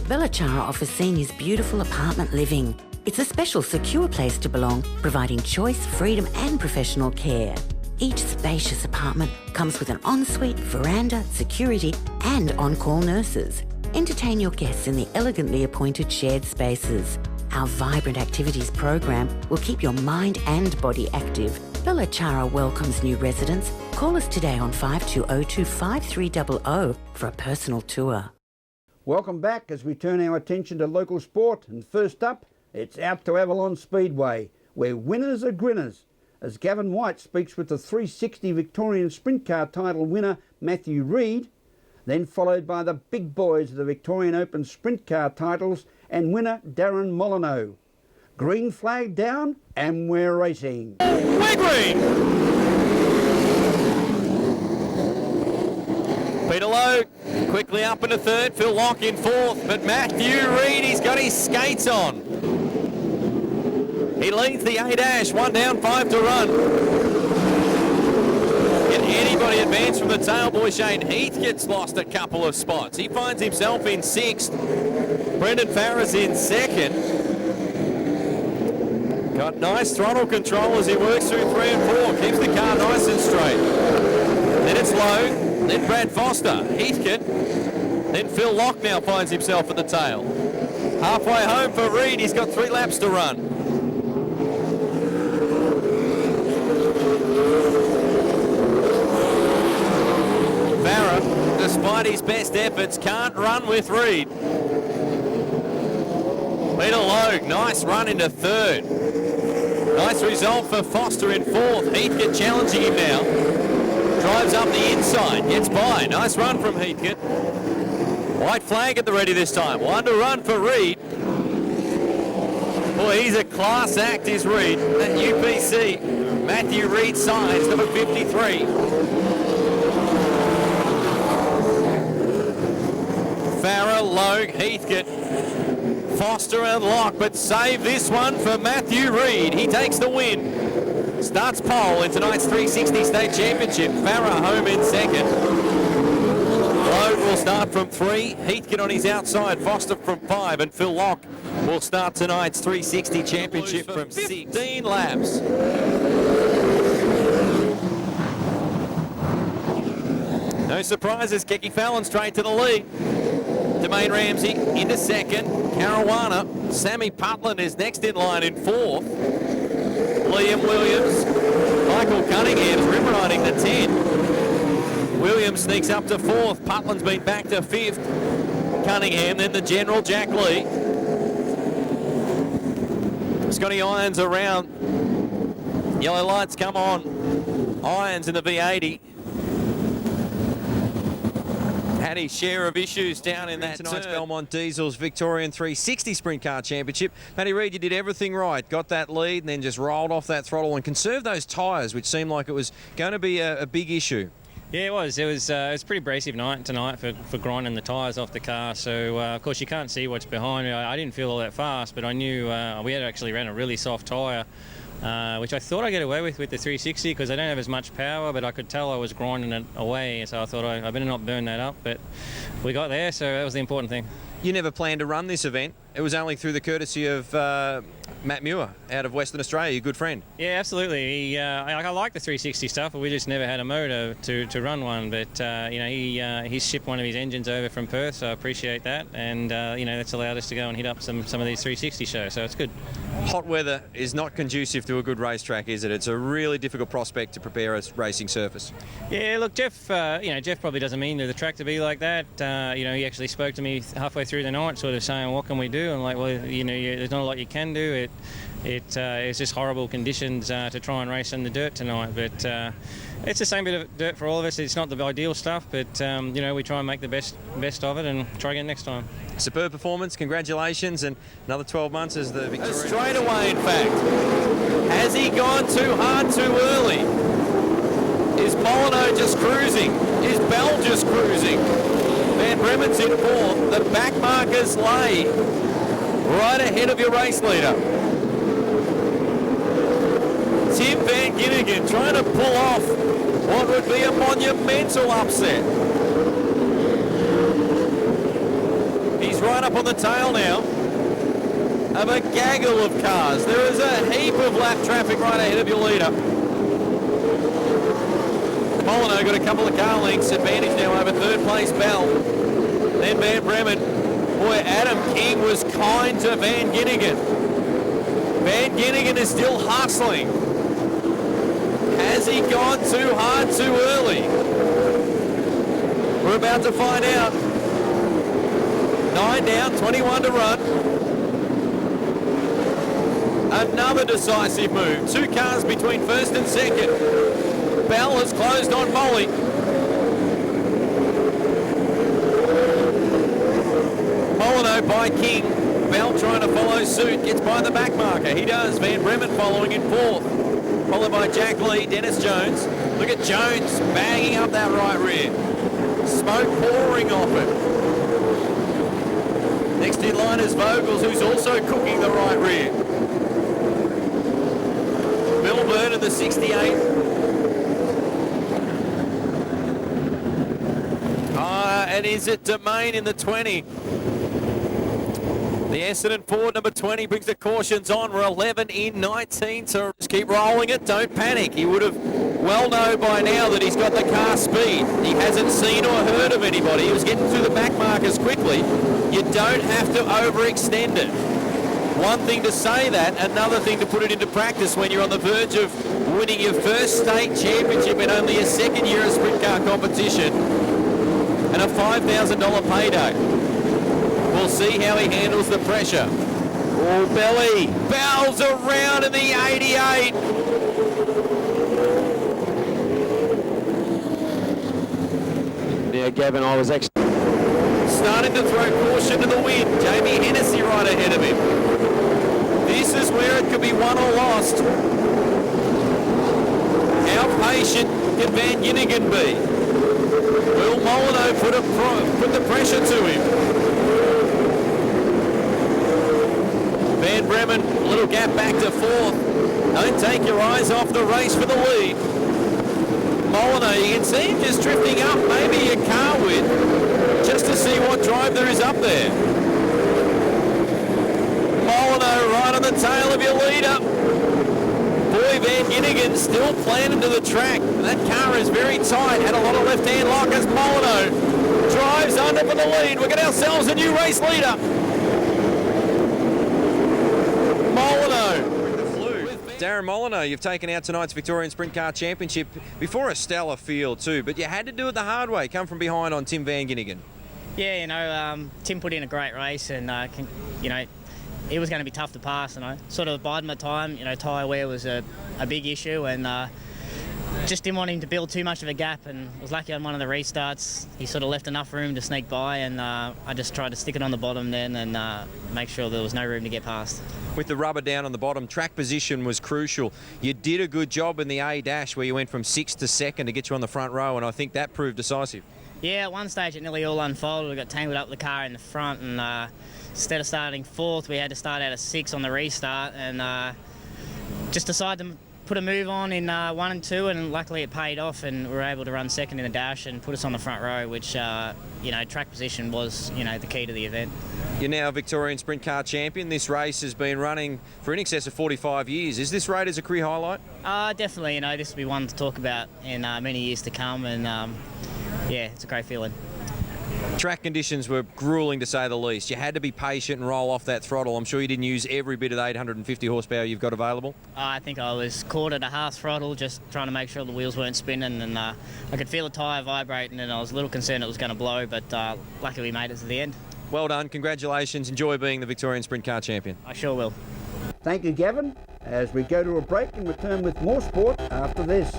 Bellachara offers seniors beautiful apartment living. It's a special, secure place to belong, providing choice, freedom and professional care. Each spacious apartment comes with an ensuite, veranda, security and on-call nurses. Entertain your guests in the elegantly appointed shared spaces. Our vibrant activities program will keep your mind and body active. Bellachara welcomes new residents. Call us today on 5202 5300 for a personal tour. Welcome back as we turn our attention to local sport, and first up, it's out to Avalon Speedway, where winners are grinners, as Gavin White speaks with the 360 Victorian Sprintcar title winner Matthew Reid, then followed by the big boys of the Victorian Open Sprintcar titles and winner Darren Molyneux. Green flag down and we're racing. We're green! Peter Lowe quickly up into third, Phil Lock in fourth, but Matthew Reid, he's got his skates on. He leads the A-dash, 1 down, 5 to run. Can anybody advance from the tail? Boy, Shane Heath gets lost a couple of spots. He finds himself in 6th. Brendan Farrer's in 2nd. Got nice throttle control as he works through 3 and 4. Keeps the car nice and straight. Then it's Lowe, then Brad Foster, Heathcote, then Phil Lock now finds himself at the tail. Halfway home for Reid, he's got 3 laps to run. Farrer, despite his best efforts, can't run with Reid. Peter Lowe, nice run into 3rd. Nice result for Foster in 4th. Heathcote challenging him now. Drives up the inside, gets by. Nice run from Heathcote. White flag at the ready this time. 1 to run for Reid. Boy, he's a class act, is Reid. That UPC. Matthew Reid signs, number 53. Farrer, Lowe, Heathcote, Foster and Lock, but save this one for Matthew Reid. He takes the win. Starts pole in tonight's 360 State Championship. Farrer home in 2nd. Lowe will start from 3. Heathcote on his outside. Foster from 5. And Phil Lock will start tonight's 360 Championship from 16 laps. No surprises. Keke Fallon straight to the lead. Jermaine Ramsey into 2nd. Caruana. Sammy Putland is next in line in 4th. Liam Williams. Michael Cunningham's rim riding the 10. Williams sneaks up to 4th. Putland's been back to 5th. Cunningham, then the General Jack Lee. Scotty Irons around. Yellow lights come on. Irons in the V80. Had his share of issues down in that tonight's turn. Belmont Diesel's Victorian 360 Sprint Car Championship. Matty Reid, you did everything right. Got that lead and then just rolled off that throttle and conserved those tyres, which seemed like it was going to be a big issue. Yeah, it was. It was a pretty abrasive night tonight for grinding the tyres off the car. So, of course, you can't see what's behind me. I didn't feel all that fast, but I knew we had actually ran a really soft tyre. Which I thought I'd get away with the 360 because I don't have as much power, but I could tell I was grinding it away, so I thought I better not burn that up, but we got there, so that was the important thing. You never planned to run this event. It was only through the courtesy of Matt Muir out of Western Australia, your good friend. Yeah, absolutely. I like the 360 stuff, but we just never had a motor to run one. But he shipped one of his engines over from Perth, so I appreciate that. And that's allowed us to go and hit up some of these 360 shows, so it's good. Hot weather is not conducive to a good racetrack, is it? It's a really difficult prospect to prepare a racing surface. Yeah, look, Jeff. Jeff probably doesn't mean the track to be like that. He actually spoke to me halfway through the night, sort of saying, "What can we do?" I'm like, "Well, there's not a lot you can do. It's just horrible conditions to try and race in the dirt tonight." But it's the same bit of dirt for all of us. It's not the ideal stuff, but we try and make the best of it and try again next time. Superb performance, congratulations, and another 12 months as the Victorian... Straight away, in fact. Has he gone too hard too early? Is Molyneux just cruising? Is Bell just cruising? Van Bremen's in 4th. The back markers lay right ahead of your race leader. Tim Van Ginnigan trying to pull off what would be a monumental upset. He's right right up on the tail now of a gaggle of cars. There is a heap of lap traffic right ahead of your leader. Molyneux got a couple of car lengths advantage now over third place Bell. Then Van Bremen. Boy, Adam King was kind to Van Ginnigan. Van Ginnigan is still hustling. Has he gone too hard too early? We're about to find out. 9 down, 21 to run. Another decisive move. 2 cars between first and second. Bell has closed on Molly. Molyneux by King. Bell trying to follow suit. Gets by the back marker. He does. Van Bremen following in fourth. Followed by Jack Lee, Dennis Jones. Look at Jones bagging up that right rear. Smoke pouring off it. Next in line is Vogels, who's also cooking the right rear. Melbourne in the 68. And is it Domain in the 20? The Essendon Ford number 20 brings the cautions on. We're 11 in 19, so just keep rolling it. Don't panic. He would have well known by now that he's got the car speed. He hasn't seen or heard of anybody. He was getting through the back markers quickly. You don't have to overextend it. One thing to say that, another thing to put it into practice when you're on the verge of winning your first state championship in only a second year of sprint car competition and a $5,000 payday. We'll see how he handles the pressure. Oh, Belly bows around in the 88. Yeah, Gavin, I was actually starting to throw caution to the wind. Jamie Hennessy right ahead of him. This is where it could be won or lost. How patient can Van Ginnigan be? Will Molyneux put the pressure to him? Van Bremen, a little gap back to fourth. Don't take your eyes off the race for the lead. Molyneux, you can see him just drifting up, maybe a car width, just to see what drive there is up there. Molyneux right on the tail of your leader. Boy, Van Ginnigan still planning to the track. That car is very tight, had a lot of left-hand lock as Molyneux drives under for the lead. We've got ourselves a new race leader. Molyneux. Darren Molyneux, you've taken out tonight's Victorian Sprint Car Championship before a stellar field too, but you had to do it the hard way, come from behind on Tim Van Ginnigan. Yeah, Tim put in a great race and, it was going to be tough to pass, and I sort of bided my time. Tyre wear was a big issue, and just didn't want him to build too much of a gap, and was lucky on one of the restarts. He sort of left enough room to sneak by, and I just tried to stick it on the bottom then and make sure there was no room to get past. With the rubber down on the bottom, track position was crucial. You did a good job in the A-dash where you went from 6th to 2nd to get you on the front row, and I think that proved decisive. Yeah, at one stage it nearly all unfolded. We got tangled up with the car in the front, and instead of starting 4th, we had to start out at 6 on the restart, and just decided to put a move on in 1 and 2, and luckily it paid off, and we were able to run 2nd in the dash and put us on the front row, which track position was the key to the event. You're now Victorian Sprint Car Champion. This race has been running for in excess of 45 years. Is this rate as a career highlight? Definitely. This will be one to talk about in many years to come, and it's a great feeling. Track conditions were grueling to say the least. You had to be patient and roll off that throttle. I'm sure you didn't use every bit of the 850 horsepower you've got available. I think I was caught at a half throttle, just trying to make sure the wheels weren't spinning, and I could feel the tyre vibrating, and I was a little concerned it was going to blow, but luckily we made it to the end. Well done, congratulations. Enjoy being the Victorian Sprint Car Champion. I sure will. Thank you, Gavin, as we go to a break and return with more sport after this.